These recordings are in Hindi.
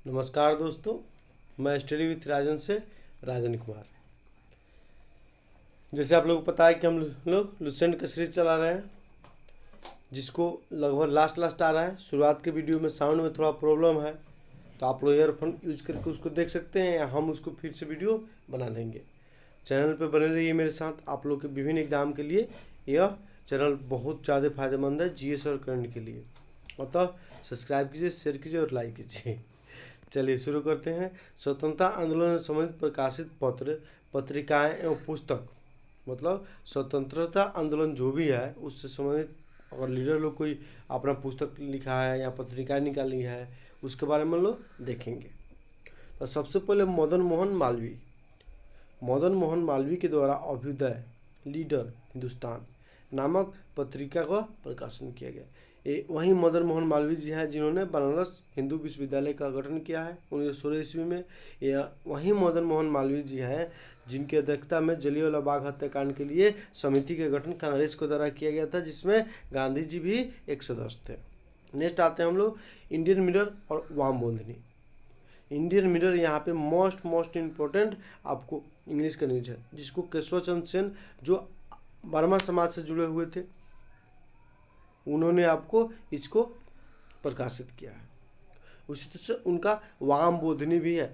नमस्कार दोस्तों, मैं स्टडी विथ राजन से राजन कुमार। जैसे आप लोगों को पता है कि हम लोग लुसेंट का सीरीज चला रहे हैं, जिसको लगभग लास्ट आ रहा है। शुरुआत के वीडियो में साउंड में थोड़ा प्रॉब्लम है, तो आप लोग ईयरफोन यूज करके उसको देख सकते हैं या हम उसको फिर से वीडियो बना देंगे। चैनल पर बने रहिए मेरे साथ। आप लोग के विभिन्न एग्जाम के लिए यह चैनल बहुत ज़्यादा फायदेमंद है, जीएस और करंट के लिए। अतः सब्सक्राइब कीजिए, शेयर कीजिए और लाइक कीजिए। चलिए शुरू करते हैं। स्वतंत्रता आंदोलन से संबंधित प्रकाशित पत्र, पत्रिकाएं एवं पुस्तक, मतलब स्वतंत्रता आंदोलन जो भी है उससे संबंधित अगर लीडर लोग कोई अपना पुस्तक लिखा है या पत्रिकाएं निकाली है, उसके बारे में लोग देखेंगे। तो सबसे पहले मदन मोहन मालवीय के द्वारा अभ्युदय लीडर हिंदुस्तान नामक पत्रिका का प्रकाशन किया गया। ये वहीं मदन मोहन मालवीय जी हैं जिन्होंने बनारस हिंदू विश्वविद्यालय का गठन किया है 1916 ईस्वी में। यह वहीं मदन मोहन मालवीय जी हैं जिनकी अध्यक्षता में जलियांवाला बाग हत्याकांड के लिए समिति का गठन कांग्रेस के द्वारा किया गया था, जिसमें गांधी जी भी एक सदस्य थे। नेक्स्ट आते हैं हम लोग इंडियन मिरर और वाम बोंदनी। इंडियन मिरर यहाँ पे मोस्ट इम्पोर्टेंट आपको इंग्लिश का न्यूज है, जिसको केशव चंद्र सेन जो वर्मा समाज से जुड़े हुए थे उन्होंने आपको इसको प्रकाशित किया है। उसी तरह से उनका वाम बोधनी भी है।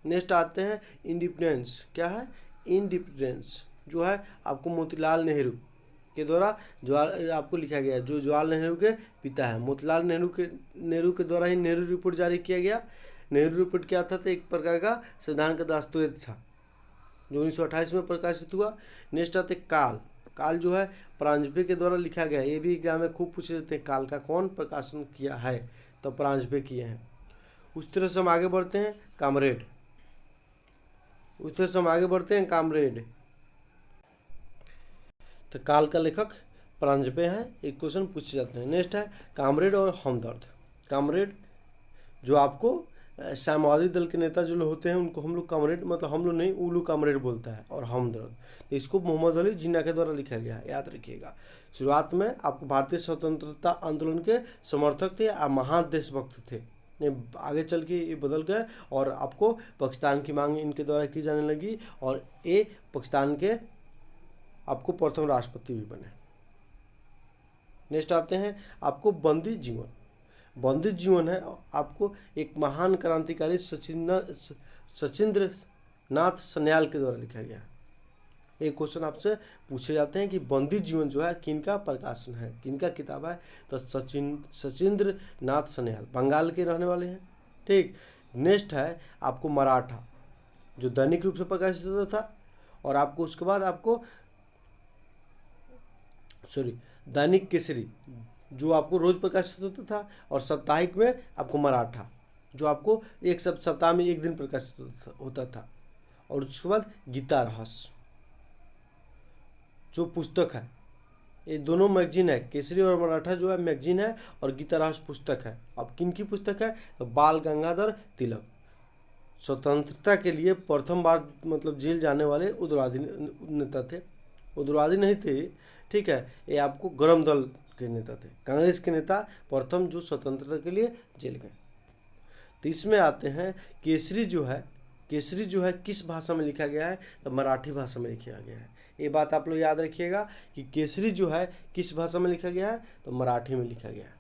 नेक्स्ट आते हैं इंडिपेंडेंस। क्या है? इंडिपेंडेंस जो है आपको मोतीलाल नेहरू के द्वारा आपको लिखा गया है, जो जवाहरलाल नेहरू के पिता है। मोतीलाल नेहरू के द्वारा ही नेहरू रिपोर्ट जारी किया गया। नेहरू रिपोर्ट क्या था? तो एक प्रकार का संविधान का दस्तावेज था जो 1928 में प्रकाशित हुआ। नेक्स्ट आते काल जो है परांजपे के द्वारा लिखा गया। ये भी एग्जाम में खूब पूछे जाते हैं, काल का कौन प्रकाशन किया है? तो परांजपे किए हैं। उस तरह से हम आगे बढ़ते हैं कामरेड। तो काल का लेखक परांजपे हैं, एक क्वेश्चन पूछे जाते हैं। नेक्स्ट है कामरेड और हमदर्द। कामरेड जो आपको साम्यवादी दल के नेता जो लोग होते हैं उनको हम लोग कामरेड, मतलब हम लोग नहीं, वो लोग कामरेड बोलता है। और हमदर्द तो इसको मोहम्मद अली जिन्ना के द्वारा लिखा गया है, याद रखिएगा। शुरुआत में आपको भारतीय स्वतंत्रता आंदोलन के समर्थक थे या महान देशभक्त थे। आगे चल के ये बदल गए और आपको पाकिस्तान की मांग इनके द्वारा की जाने लगी और ये पाकिस्तान के आपको प्रथम राष्ट्रपति भी बने। नेक्स्ट आते हैं आपको बंदी जीवन है आपको एक महान क्रांतिकारी सचिंद्र नाथ सन्याल के द्वारा लिखा गया। एक क्वेश्चन आपसे पूछे जाते हैं कि बंदी जीवन जो है किनका प्रकाशन है, किनका किताब है? तो सचिंद्र नाथ सन्याल, बंगाल के रहने वाले हैं। ठीक। नेक्स्ट है आपको मराठा, जो दैनिक रूप से प्रकाशित होता था, और आपको उसके बाद आपको दैनिक केसरी जो आपको रोज प्रकाशित होता था, और साप्ताहिक में आपको मराठा जो आपको एक सप्ताह में एक दिन प्रकाशित होता था। और उसके बाद गीता रहस्य जो पुस्तक है, ये दोनों मैगजीन है। केसरी और मराठा जो है मैगजीन है और गीता रहस्य पुस्तक है। अब किन की पुस्तक है? तो बाल गंगाधर तिलक, स्वतंत्रता के लिए प्रथम बार मतलब जेल जाने वाले उग्रवादी नेता थे। उग्रवादी नहीं थे, ठीक है, ये आपको गरम दल के नेता थे, कांग्रेस के नेता प्रथम जो स्वतंत्रता के लिए जेल गए। तो इसमें आते हैं केसरी जो है किस भाषा में लिखा गया है? तो मराठी भाषा में लिखा गया है। ये बात आप लोग याद रखिएगा कि केसरी जो है किस भाषा में लिखा गया है? तो मराठी में लिखा गया है।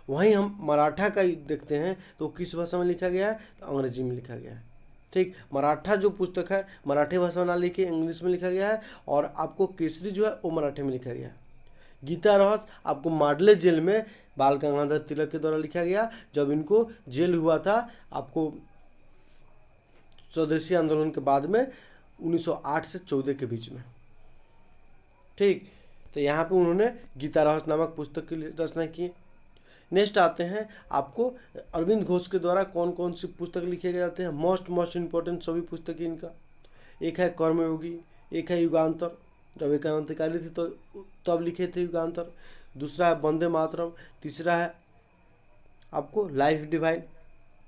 वहीं हम मराठा का देखते हैं तो किस भाषा में लिखा गया है? तो अंग्रेजी में लिखा गया है। ठीक। मराठा जो पुस्तक है मराठी भाषा में ना लिखे इंग्लिश में लिखा गया है, और आपको केसरी जो है वो मराठी में लिखा गया है। गीता रहस्य आपको माडले जेल में बाल गंगाधर तिलक के द्वारा लिखा गया, जब इनको जेल हुआ था आपको स्वदेशी आंदोलन के बाद में 1908 से 14 के बीच में। ठीक। तो यहाँ पे उन्होंने गीता रहस्य नामक पुस्तक की रचना की। नेक्स्ट आते हैं आपको अरविंद घोष के द्वारा कौन कौन सी पुस्तक लिखे गए जाते हैं। मोस्ट इम्पोर्टेंट सभी पुस्तक इनका, एक है कर्मयोगी, एक है युगांतर, जब एक क्रांतिकारी थे तो तब लिखे थे युगांतर। दूसरा है वंदे मातरम। तीसरा है आपको लाइफ डिवाइन,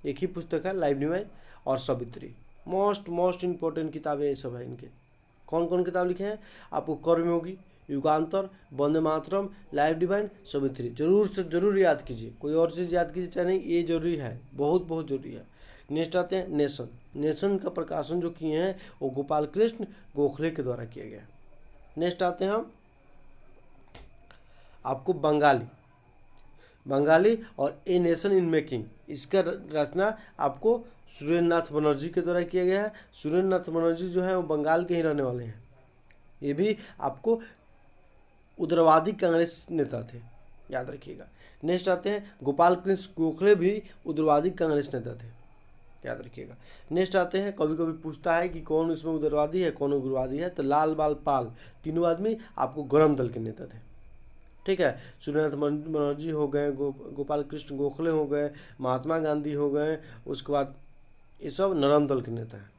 एक ही पुस्तक है लाइफ डिवाइन। और सावित्री। मोस्ट इम्पोर्टेंट किताबें ये सब है इनके। कौन कौन किताब लिखे हैं? आपको कर्मयोगी, युगांतर, वंदे मातरम, लाइफ डिवाइन, सावित्री। जरूर से जरूर याद कीजिए, कोई और चीज़ याद कीजिए चाहे नहीं, ये जरूरी है, बहुत बहुत जरूरी है। नेक्स्ट आते हैं नेशन। नेशन का प्रकाशन जो किए हैं वो गोपाल कृष्ण गोखले के द्वारा किया गया। नेक्स्ट आते हैं हम आपको बंगाली। बंगाली और ए नेशन इन मेकिंग, इसका रचना आपको सुरेंद्र नाथ बनर्जी के द्वारा किया गया है। सुरेंद्र नाथ बनर्जी जो है वो बंगाल के ही रहने वाले हैं। ये भी आपको उग्रवादी कांग्रेस नेता थे, याद रखिएगा। नेक्स्ट आते हैं गोपाल कृष्ण गोखले भी उग्रवादी कांग्रेस नेता थे, याद रखिएगा। नेक्स्ट आते हैं, कभी कभी पूछता है कि कौन इसमें उग्रवादी है कौन उग्रवादी है, तो लाल बाल पाल, तीनों आदमी आपको गरम दल के नेता थे, ठीक है। सुरेंद्र बनर्जी हो गए, गोपाल कृष्ण गोखले हो गए, महात्मा गांधी हो गए, उसके बाद ये सब नरम दल के नेता हैं।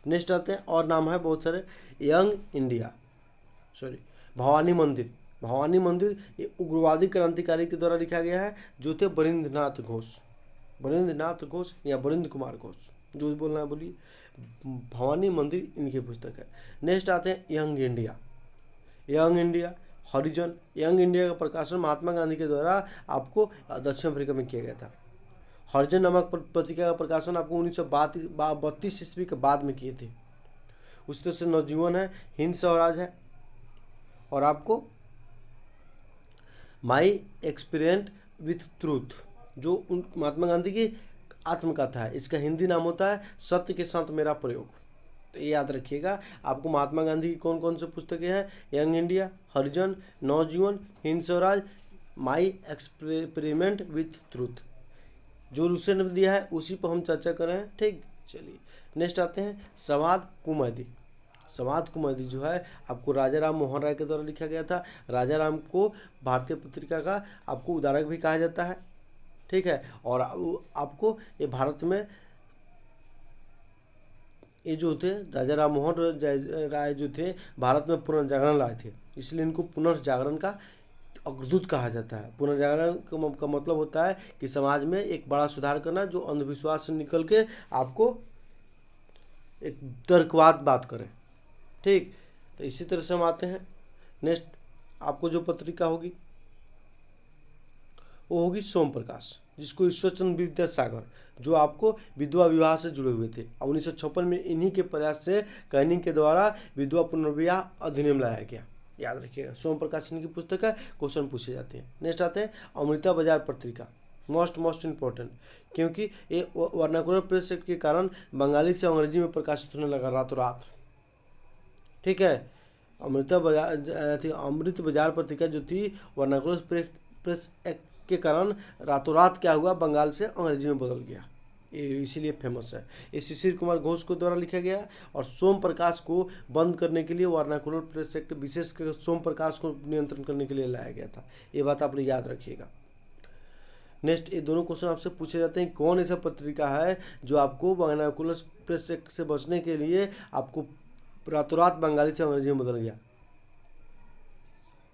नेक्स्ट आते हैं, और नाम है बहुत सारे, यंग इंडिया, भवानी मंदिर। भवानी मंदिर ये उग्रवादी क्रांतिकारी के द्वारा लिखा गया है, जो थे बरिंद्रनाथ घोष, बरिंद्रनाथ घोष या बरिंद्र कुमार घोष, जो बोलना है बोलिए। भवानी मंदिर इनकी पुस्तक है। नेक्स्ट आते हैं यंग इंडिया। यंग इंडिया, हरिजन। यंग इंडिया का प्रकाशन महात्मा गांधी के द्वारा आपको दक्षिण अफ्रीका में किया गया था। हरिजन नामक पत्रिका का प्रकाशन आपको 1932 ईस्वी के बाद में किए थे। उस तरह से नवजीवन है, हिंद स्वराज है, और आपको माई एक्सपीरियंस विथ ट्रूथ, जो महात्मा गांधी की आत्मकथा है। इसका हिंदी नाम होता है सत्य के साथ मेरा प्रयोग। तो ये याद रखिएगा। आपको महात्मा गांधी की कौन कौन से पुस्तकें हैं, young India, Harijan, Navjivan, Hind Swaraj, my experiment with truth. जो रूसे ने दिया है उसी पर हम चर्चा कर रहे हैं, ठीक। चलिए नेक्स्ट आते हैं संवाद कुमुदी। संवाद कुमुदी जो है आपको राजा राम मोहन राय के द्वारा लिखा गया था। राजा राम को भारतीय पत्रिका का आपको उदारक भी कहा जाता है, ठीक है। और आपको ये भारत में ये जो थे राजा राम मोहन राय जो थे भारत में पुनर्जागरण लाए थे, इसलिए इनको पुनर्जागरण का अग्रदूत कहा जाता है। पुनर्जागरण का मतलब होता है कि समाज में एक बड़ा सुधार करना, जो अंधविश्वास से निकल के आपको एक तर्कवाद बात करे, ठीक। तो इसी तरह से हम आते हैं नेक्स्ट, आपको जो पत्रिका होगी वो होगी सोम प्रकाश, जिसको ईश्वरचंद्र विद्यासागर, जो आपको विधवा विवाह से जुड़े हुए थे। 1956 में इन्हीं के प्रयास से कैनिंग के द्वारा विधवा पुनर्विवाह अधिनियम लाया गया, याद रखिएगा। सोम प्रकाश की पुस्तक है, क्वेश्चन पूछे जाते हैं। नेक्स्ट आते हैं अमृता बाजार पत्रिका, मोस्ट इम्पोर्टेंट, क्योंकि ये वर्नाकुलर प्रेस एक्ट के कारण बंगाली से अंग्रेजी में प्रकाशित होने लगा रातों रात, ठीक है। अमृत बाजार पत्रिका जो थी वर्नाकुलर प्रेस एक्ट के कारण रातों रात क्या हुआ, बंगाल से अंग्रेजी में बदल गया, ये इसीलिए फेमस है। ये शिशिर कुमार घोष को द्वारा लिखा गया। और सोम प्रकाश को बंद करने के लिए वर्नाकुलर प्रेस एक्ट विशेषकर सोम प्रकाश को नियंत्रण करने के लिए लाया गया था, ये बात आप लोग याद रखिएगा। नेक्स्ट, ये दोनों क्वेश्चन आपसे पूछे जाते हैं, कौन ऐसा पत्रिका है जो आपको वर्नाकुलर प्रेस एक्ट से बचने के लिए आपको रातों रात बंगाली से अंग्रेजी में बदल गया।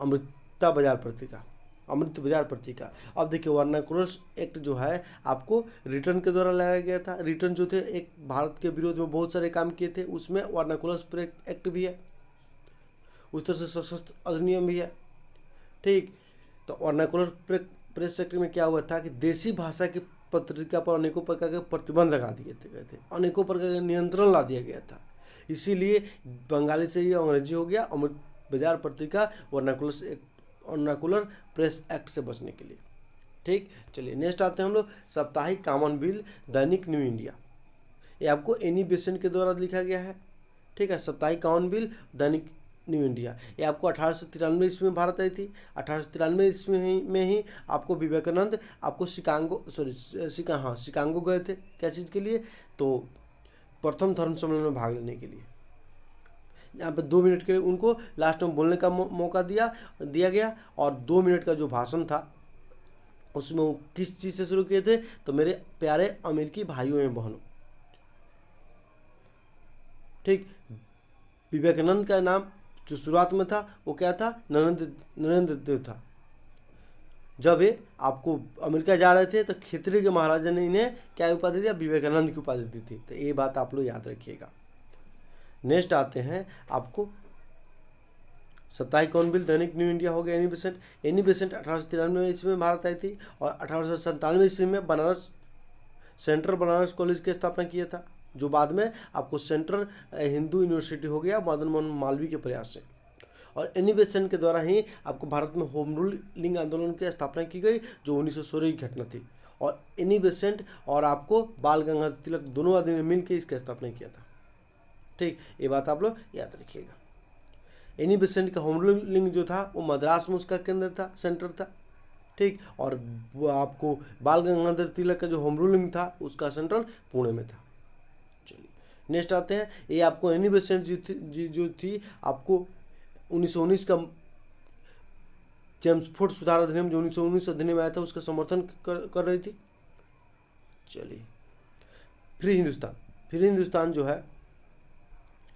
अमृता बाजार पत्रिका, अमृत बाजार पत्रिका। अब देखिए वर्नाकुलर एक्ट जो है आपको रिटर्न के द्वारा लाया गया था। रिटर्न जो थे एक भारत के विरोध में बहुत सारे काम किए थे, उसमें वर्नाकुलर एक्ट भी है, उस तरह से सशस्त्र अधिनियम भी है, ठीक। तो वर्नाकुलर प्रेस एक्ट में क्या हुआ था कि देसी भाषा की पत्रिका पर अनेकों प्रकार के प्रतिबंध लगा दिए गए थे, अनेकों प्रकार का नियंत्रण ला दिया गया था, इसीलिए बंगाली से ही अंग्रेजी हो गया। अमृत बाजार पत्रिका वर्नाकुलर प्रेस एक्ट से बचने के लिए, ठीक। चलिए नेक्स्ट आते हैं हम लोग साप्ताहिक कॉमन बिल दैनिक न्यू इंडिया। ये आपको एनी बेसेंट के द्वारा लिखा गया है, ठीक है। साप्ताहिक कॉमन बिल दैनिक न्यू इंडिया, ये आपको 1893 ईस्वी में भारत आई थी। 1893 ईस्वी में ही आपको विवेकानंद आपको शिकागो गए थे, क्या चीज़ के लिए, तो प्रथम धर्म सम्मेलन में भाग लेने के लिए। यहाँ पे 2 मिनट के लिए उनको लास्ट में बोलने का मौका दिया गया, और 2 मिनट का जो भाषण था उसमें वो किस चीज़ से शुरू किए थे, तो मेरे प्यारे अमेरिकी भाइयों एवं बहनों, ठीक। विवेकानंद का नाम जो शुरुआत में था वो क्या था, नरेंद्र देव था। जब ये आपको अमेरिका जा रहे थे तो खितरी के महाराजा ने इन्हें क्या उपाधि दिया, विवेकानंद की उपाधि दी थी। तो ये बात आप लोग याद रखिएगा। नेक्स्ट आते हैं आपको साप्ताहिक कॉर्नबिल, दैनिक न्यू इंडिया हो गया। एनी बेसेंट 1893 ईस्वी में भारत आई थी और 1897 ईस्वी में सेंट्रल बनारस कॉलेज की स्थापना किया था, जो बाद में आपको सेंट्रल हिंदू यूनिवर्सिटी हो गया मदन मोहन मालवीय के प्रयास से। और एनी बेसेंट के द्वारा ही आपको भारत में होम रूलिंग आंदोलन की स्थापना की गई, जो 1916 की घटना थी। और एनी बेसेंट और आपको बाल गंगाधर तिलक दोनों आदमी ने मिलकर इसकी स्थापना किया था। ठीक, ये बात आप लोग याद रखिएगा। एनी बेसेंट का होम रूलिंग जो था वो मद्रास में उसका केंद्र था, सेंटर था। ठीक, और वो आपको बाल गंगाधर तिलक का जो होम रूलिंग था उसका सेंट्रल पुणे में था। चलिए नेक्स्ट आते हैं, ये आपको एनी बेसेंट जो थी आपको 1919 का चेम्सफोर्ड सुधार अधिनियम जो 1919 अधिनियम आया था उसका समर्थन कर रही थी। चलिए फ्री हिंदुस्तान जो है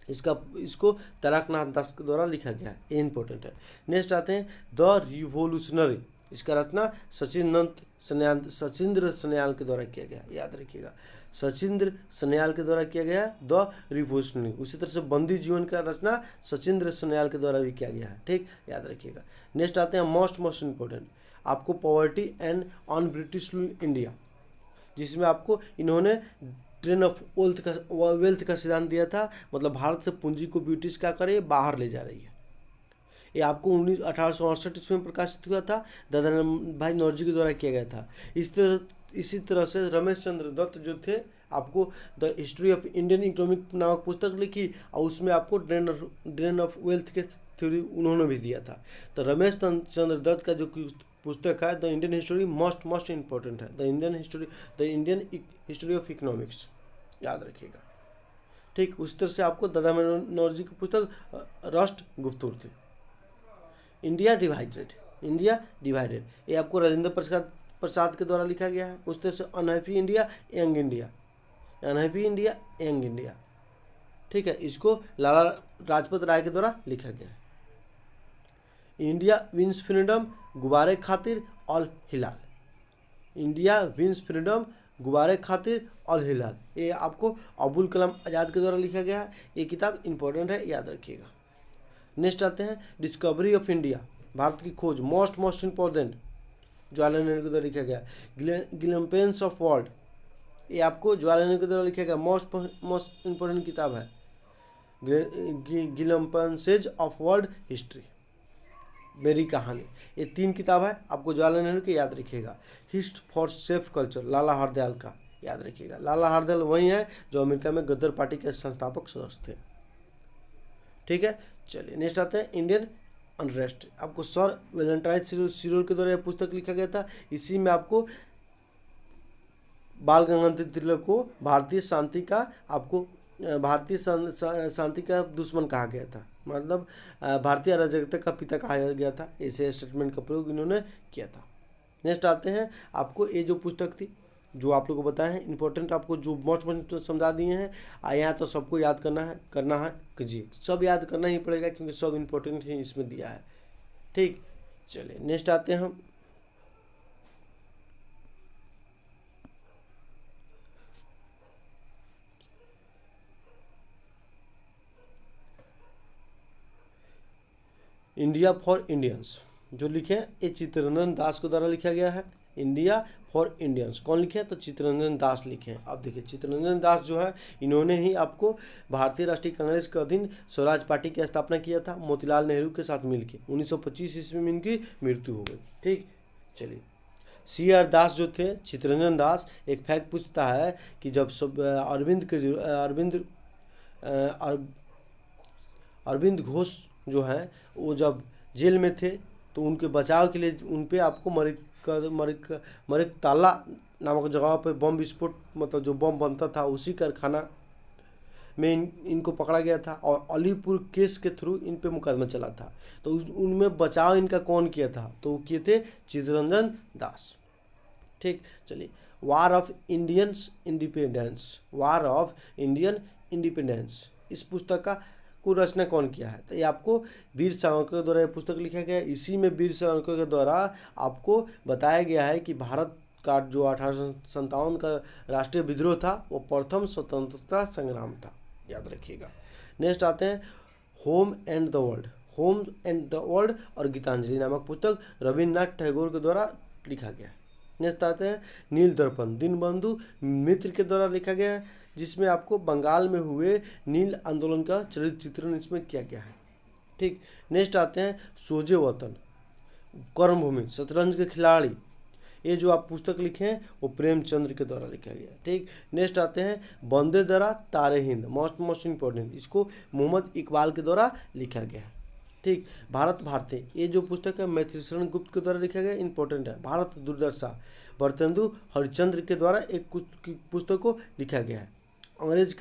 इसको तारकनाथ दास के द्वारा लिखा गया है, ये इंपॉर्टेंट है। नेक्स्ट आते हैं द रिवोल्यूशनरी, इसका रचना सचिंद्र सन्याल के द्वारा किया गया, याद रखिएगा, सचिंद्र सन्याल के द्वारा किया गया द रिवोल्यूशनरी। उसी तरह से बंदी जीवन का रचना सचिंद्र सन्याल के द्वारा भी किया गया है। ठीक, याद रखिएगा। नेक्स्ट आते हैं मोस्ट इम्पोर्टेंट आपको poverty and on British India, जिसमें आपको इन्होंने ट्रेन ऑफ वेल्थ का सिद्धांत दिया था, मतलब भारत से पूंजी को ब्रिटिश क्या करे, बाहर ले जा रही है। ये आपको 1868 ईस्वी में प्रकाशित हुआ था, दादा भाई नौरोजी के द्वारा किया गया था। इसी तरह से रमेश चंद्र दत्त जो थे आपको the history of Indian economic नामक पुस्तक लिखी और उसमें आपको ड्रेन ऑफ वेल्थ के थ्योरी उन्होंने भी दिया था। तो रमेश चंद्र दत्त का जो पुस्तक है the Indian history most important है, the Indian history of economics, याद रखिएगा। ठीक, उस तरह से आपको दादा भाई नौरोजी की पुस्तक राष्ट्र गुप्तुर थी। इंडिया डिवाइडेड, ये आपको राजेंद्र प्रसाद के द्वारा लिखा गया है। उस तरह से अनहैप्पी इंडिया यंग इंडिया, ठीक है, इसको लाला लाजपत राय के द्वारा लिखा गया है। इंडिया विंस फ्रीडम गुब्बारे खातिर ऑल हिलाल, इंडिया विंस फ्रीडम गुब्बारे खातिर ऑल हिलाल, ये आपको अबुल कलाम आज़ाद के द्वारा लिखा गया है। ये किताब इंपॉर्टेंट है, याद रखिएगा। नेक्स्ट आते हैं डिस्कवरी ऑफ इंडिया, भारत की खोज, मोस्ट इम्पोर्टेंट, जवाहरलाल नेहरू के द्वारा लिखा गया। ग्लिम्पेंस ऑफ वर्ल्ड, ये आपको जवाहरलाल नेहरू के द्वारा लिखा गया मोस्ट इम्पोर्टेंट किताब है। ग्लिम्पेंसेज ऑफ वर्ल्ड हिस्ट्री, मेरी कहानी, ये 3 किताब है आपको जवाहरलाल नेहरू के, याद रखिएगा। हिस्ट फॉर सेफ कल्चर लाला हरदयाल का, याद रखिएगा। लाला हरदयाल वही है जो अमेरिका में गद्दार पार्टी के संस्थापक सदस्य थे। ठीक है, चलिए नेक्स्ट आते हैं इंडियन अनरेस्ट, आपको सर वैलेंटाइन सिरोल के द्वारा यह पुस्तक लिखा गया था। इसी में आपको बाल गंगाधर तिलक को भारतीय शांति का दुश्मन कहा गया था, मतलब भारतीय अराजकता का पिता कहा गया था। ऐसे स्टेटमेंट का प्रयोग इन्होंने किया था। नेक्स्ट आते हैं आपको ये जो पुस्तक थी जो आप लोगों को बताया है इंपॉर्टेंट, आपको जो मोस्ट समझा दिए हैं, यहाँ तो सबको याद करना है कीजिए, सब याद करना ही पड़ेगा क्योंकि सब इंपॉर्टेंट ही इसमें दिया है। ठीक, चलिए नेक्स्ट आते हैं हम इंडिया फॉर इंडियंस, जो लिखे हैं ये चित्तरंजन दास के द्वारा लिखा गया है। इंडिया फॉर इंडियंस कौन लिखे हैं, तो चित्तरंजन दास लिखे हैं। आप देखिए चित्तरंजन दास जो है इन्होंने ही आपको भारतीय राष्ट्रीय कांग्रेस के अधीन स्वराज पार्टी की स्थापना किया था मोतीलाल नेहरू के साथ मिलकर। 1925 ईस्वी में इनकी मृत्यु हो गई। ठीक, चलिए CR दास जो थे, चित्तरंजन दास, एक फैक्ट पूछता है कि जब सब अरविंद घोष जो हैं वो जब जेल में थे तो उनके बचाव के लिए उन पे आपको मरिक ताला नामक जगह पे बम विस्फोट, मतलब जो बम बनता था उसी कारखाना में इनको पकड़ा गया था और अलीपुर केस के थ्रू इन पे मुकदमा चला था। तो उनमें बचाव इनका कौन किया था, तो वो किए थे चित्तरंजन दास। ठीक, चलिए वार ऑफ इंडियन इंडिपेंडेंस, इस पुस्तक का को रचना कौन किया है, तो ये आपको वीर सावरकर के द्वारा यह पुस्तक लिखा गया है। इसी में वीर सावरकर के द्वारा आपको बताया गया है कि भारत का जो 1857 का राष्ट्रीय विद्रोह था वो प्रथम स्वतंत्रता संग्राम था, याद रखिएगा। नेक्स्ट आते हैं home and the world. Home and the world और गीतांजलि नामक पुस्तक रविन्द्रनाथ टैगोर के द्वारा लिखा गया है। नेक्स्ट आते हैं नील दर्पण, दीनबंधु मित्र के द्वारा लिखा गया है, जिसमें आपको बंगाल में हुए नील आंदोलन का चरित्र चित्रण इसमें किया गया है। ठीक। नेक्स्ट आते हैं सोजे वतन, कर्मभूमि, शतरंज के खिलाड़ी, ये जो आप पुस्तक लिखे हैं वो प्रेमचंद्र के द्वारा लिखा गया है। ठीक। नेक्स्ट आते हैं वंदे दरा तारे हिंद, मोस्ट इम्पोर्टेंट, इसको मोहम्मद इकबाल के द्वारा लिखा गया है। ठीक। भारत भारती, ये जो पुस्तक है मैथिली शरण गुप्त के द्वारा लिखा गया, इंपॉर्टेंट है। भारत दुर्दशा, वर्तेंदु हरिश्चंद्र के द्वारा एक पुस्तक को लिखा गया है। कांग्रेस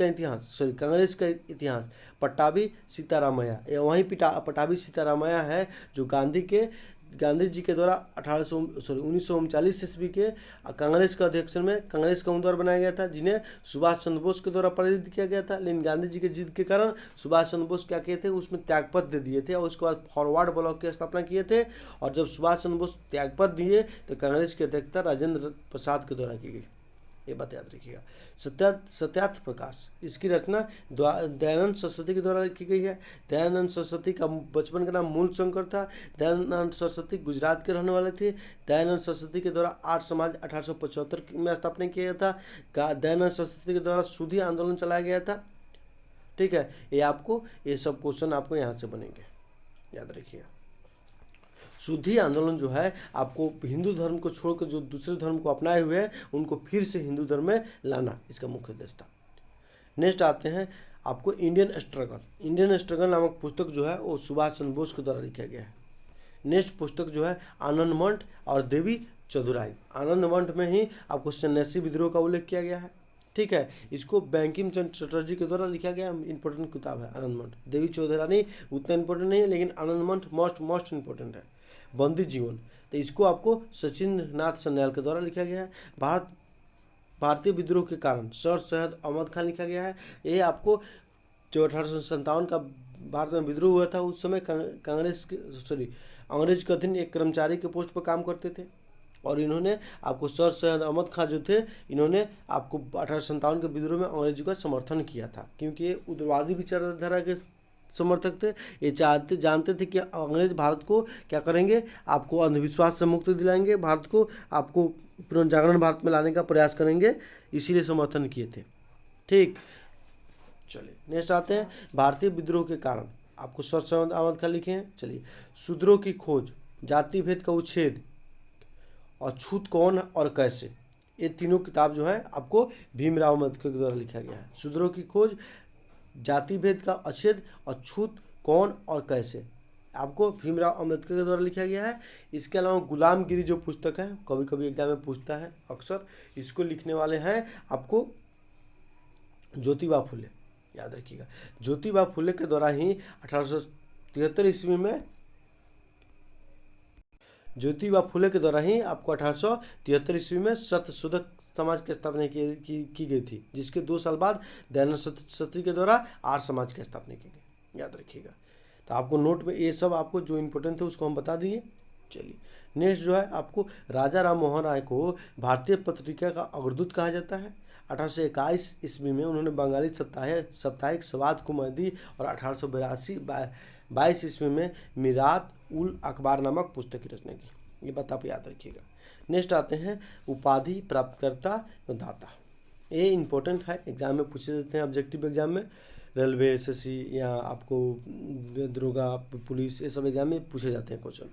का इतिहास, पट्टाभी सीतारामैया, वहीं पट्टाभी सीतारामैया है जो गांधी जी के द्वारा 1939 ईस्वी के कांग्रेस के अध्यक्ष में कांग्रेस का उम्मीदवार बनाया गया था, जिन्हें सुभाष चंद्र बोस के द्वारा पराजित किया गया था। लेकिन गांधी जी के जिद के कारण सुभाष चंद्र बोस क्या किए थे, उसमें त्यागपत्र दे दिए थे और उसके बाद फॉरवर्ड ब्लॉक की स्थापना किए थे। और जब सुभाष चंद्र बोस त्यागपत्र दिए तो कांग्रेस की अध्यक्षता राजेंद्र प्रसाद के द्वारा की गई। ये बात याद रखिएगा। सत्यार्थ प्रकाश, इसकी रचना दयानंद सरस्वती के द्वारा की गई है। दयानंद सरस्वती का बचपन का नाम मूलशंकर था। दयानंद सरस्वती गुजरात के रहने वाले थे। दयानंद सरस्वती के द्वारा आर्य समाज 1875 में स्थापना किया गया था। दयानंद सरस्वती के द्वारा सूदी आंदोलन चलाया गया था। ठीक है, ये सब क्वेश्चन आपको यहाँ से बनेंगे, याद रखिएगा। शुद्धि आंदोलन जो है आपको हिंदू धर्म को छोड़कर जो दूसरे धर्म को अपनाए हुए हैं उनको फिर से हिंदू धर्म में लाना, इसका मुख्य उद्देश्य था। नेक्स्ट आते हैं आपको इंडियन स्ट्रगल नामक पुस्तक जो है वो सुभाष चंद्र बोस के द्वारा लिखा गया है। नेक्स्ट पुस्तक जो है आनंद मंठ और देवी चौधुराई। आनंद मंठ में ही आपको सन्यासी विद्रोह का उल्लेख किया गया है। ठीक है, इसको बंकिम चंद्र चटर्जी के द्वारा लिखा गया इंपॉर्टेंट किताब है आनंद मंठ। देवी चौधुराई उतना इंपॉर्टेंट नहीं है, लेकिन आनंद मंठ मोस्ट इंपॉर्टेंट है। बंदी जीवन, तो इसको आपको सचिन नाथ सन्याल के द्वारा लिखा गया है। भारतीय विद्रोह के कारण सर सैयद अहमद खान लिखा गया है। ये आपको जो 1857 का भारत में विद्रोह हुआ था उस समय अंग्रेज के अधीन एक कर्मचारी के पोस्ट पर काम करते थे और इन्होंने आपको सर सैयद अहमद खान जो थे, इन्होंने आपको 1857 के विद्रोह में अंग्रेजों का समर्थन किया था, क्योंकि ये उग्रवादी विचारधारा के समर्थक थे। ये जानते थे कि अंग्रेज भारत को क्या करेंगे, आपको अंधविश्वास से मुक्ति दिलाएंगे, भारत को आपको पुनर्जागरण भारत में लाने का प्रयास करेंगे, इसीलिए समर्थन किए थे। ठीक, चलिए नेक्स्ट आते हैं भारतीय विद्रोह के कारण। आपको सर सैयद अहमद खान लिखे हैं। चलिए, शूद्रों की खोज, जाति भेद का उच्छेद और छूत कौन और कैसे, ये तीनों किताब जो है आपको भीमराव अम्बेडकर के द्वारा लिखा गया है। शूद्रों की खोज, जाति भेद का अच्छेद और छूत कौन और कैसे, आपको भीमराव अम्बेडकर के द्वारा लिखा गया है। इसके अलावा गुलामगिरी जो पुस्तक है, कभी कभी एग्जाम में पूछता है अक्सर, इसको लिखने वाले हैं आपको ज्योतिबा फुले, याद रखिएगा। ज्योतिबा फुले के द्वारा ही 1873 ईस्वी में ज्योतिबा फुले के द्वारा ही आपको 1873 ईस्वी में सत्यशोधक समाज की स्थापना की गई थी, जिसके 2 साल बाद दयानंद सरस्वती के द्वारा आर्य समाज की स्थापना की गई, याद रखिएगा। तो आपको नोट में ये सब आपको जो इम्पोर्टेंट थे उसको हम बता दिए। चलिए नेक्स्ट जो है आपको राजा राम मोहन राय को भारतीय पत्रिका का अग्रदूत कहा जाता है। 1821 ईस्वी में उन्होंने बंगाली साप्ताहिक सवाद कुमैदी और 1822 ईस्वी में मिरात उल अखबार नामक पुस्तक की रचना की, ये बात आप याद रखिएगा। नेक्स्ट आते हैं उपाधि प्राप्तकर्ता एवं दाता, ये इंपॉर्टेंट है, एग्जाम में पूछे जाते हैं ऑब्जेक्टिव एग्जाम में, रेलवे एसएससी या आपको दरोगा पुलिस, ये सब एग्जाम में पूछे जाते हैं क्वेश्चन।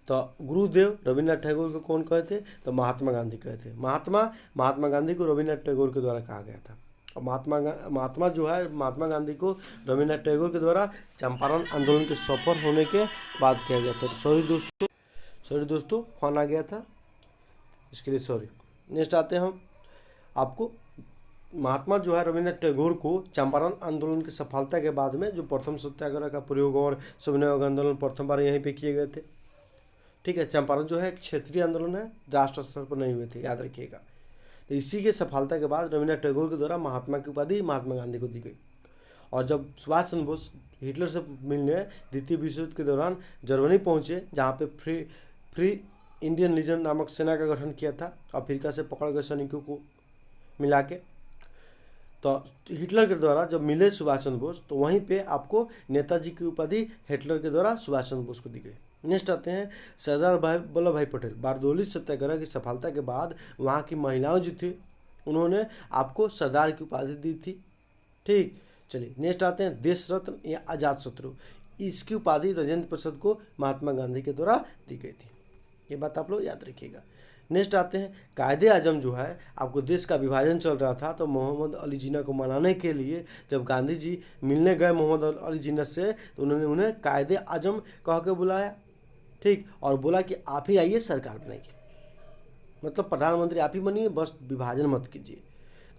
तो गुरुदेव रविन्द्रनाथ टैगोर को कौन कहे थे, तो महात्मा गांधी कहे थे। महात्मा गांधी को रविन्द्रनाथ टैगोर के द्वारा कहा गया था। और महात्मा गांधी को रविन्द्रनाथ टैगोर के द्वारा चंपारण आंदोलन के सफल होने के बाद किया गया था। सॉरी दोस्तों फोन आ गया था, इसके लिए सॉरी। नेक्स्ट आते हैं हम आपको महात्मा जो है रविन्द्रनाथ टैगोर को चंपारण आंदोलन की सफलता के बाद में जो प्रथम सत्याग्रह का प्रयोग और सविनय आंदोलन प्रथम बार यहीं पे किए गए थे। ठीक है, चंपारण जो है एक क्षेत्रीय आंदोलन है, राष्ट्र स्तर पर नहीं हुए थे, याद रखिएगा। तो इसी के सफलता के बाद रविन्द्रनाथ टैगोर के द्वारा महात्मा की उपाधि महात्मा गांधी को दी गई। और जब सुभाष चंद्र बोस हिटलर से मिलने द्वितीय विश्व युद्ध के दौरान जर्मनी पहुँचे, जहाँ पे फ्री इंडियन लीजन नामक सेना का गठन किया था, अफ्रीका से पकड़ गए सैनिकों को मिला के, तो हिटलर के द्वारा जब मिले सुभाष चंद्र बोस तो वहीं पे आपको नेताजी की उपाधि हिटलर के द्वारा सुभाष चंद्र बोस को दी गई। नेक्स्ट आते हैं सरदार वल्लभ भाई पटेल। बारदोली सत्याग्रह की सफलता के बाद वहाँ की महिलाओं जो थी उन्होंने आपको सरदार की उपाधि दी थी। ठीक, चलिए नेक्स्ट आते हैं देश रत्न या आजाद शत्रु। इसकी उपाधि राजेंद्र प्रसाद को महात्मा गांधी के द्वारा दी गई थी, ये बात आप लोग याद रखिएगा। नेक्स्ट आते हैं कायदे आजम जो है, आपको देश का विभाजन चल रहा था तो मोहम्मद अली जिन्ना को मनाने के लिए जब गांधी जी मिलने गए मोहम्मद अली जिन्ना से तो उन्होंने उन्हें कायदे आजम कह के बुलाया। ठीक, और बोला कि आप ही आइए सरकार बनाइए, मतलब प्रधानमंत्री आप ही बनिए, बस विभाजन मत कीजिए।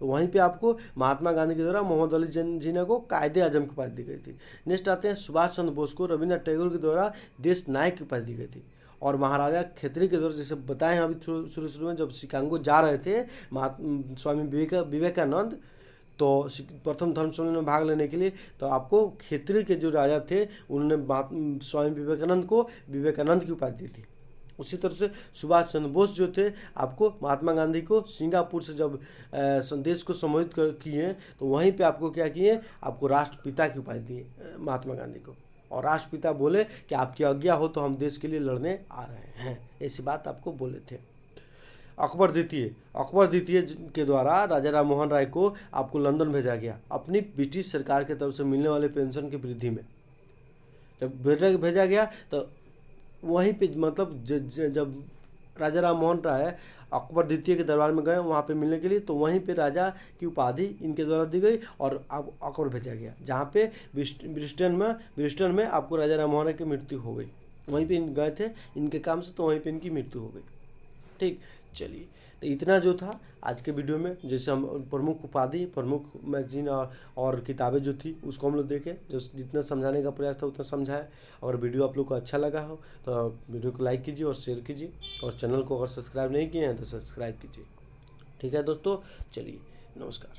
तो वहीं पे आपको महात्मा गांधी के द्वारा मोहम्मद अली जिन्ना को कायदे आजम की उपाधि दी गई थी। नेक्स्ट आते हैं सुभाष चंद्र बोस को रविन्द्रनाथ टैगोर के द्वारा देश नायक की उपाधि दी गई थी। और महाराजा खेतरी के द्वारा, जैसे बताए हैं अभी शुरू में जब शिकागो जा रहे थे स्वामी विवेकानंद तो प्रथम धर्म सम्मेलन में भाग लेने के लिए, तो आपको खेतरी के जो राजा थे उन्होंने स्वामी विवेकानंद को विवेकानंद की उपाधि दी थी। उसी तरह से सुभाष चंद्र बोस जो थे आपको महात्मा गांधी को सिंगापुर से जब संदेश को संबोधित किए तो वहीं पे आपको क्या किए, आपको राष्ट्रपिता की उपाधि दिए महात्मा गांधी को। और राष्ट्रपिता बोले कि आपकी आज्ञा हो तो हम देश के लिए लड़ने आ रहे हैं, ऐसी बात आपको बोले थे। अकबर द्वितीय के द्वारा राजा राम मोहन राय को आपको लंदन भेजा गया अपनी ब्रिटिश सरकार की तरफ से मिलने वाले पेंशन की वृद्धि में। जब भेजा गया तो वहीं पे मतलब जब राजा राम मोहन राय अकबर द्वितीय के दरबार में गए वहाँ पे मिलने के लिए, तो वहीं पे राजा की उपाधि इनके द्वारा दी गई और अब अकबर भेजा गया, जहाँ पे ब्रिस्टन में आपको राजा राम मोहन राय की मृत्यु हो गई। वहीं पे गए थे इनके काम से, तो वहीं पे इनकी मृत्यु हो गई। ठीक, चलिए तो इतना जो था आज के वीडियो में, जैसे हम प्रमुख उपाधि, प्रमुख मैगजीन और किताबें जो थी उसको हम लोग देखें, जो जितना समझाने का प्रयास था उतना समझाएं। और वीडियो आप लोग को अच्छा लगा हो तो वीडियो को लाइक कीजिए और शेयर कीजिए, और चैनल को अगर सब्सक्राइब नहीं किए हैं तो सब्सक्राइब कीजिए। ठीक है दोस्तों, चलिए नमस्कार।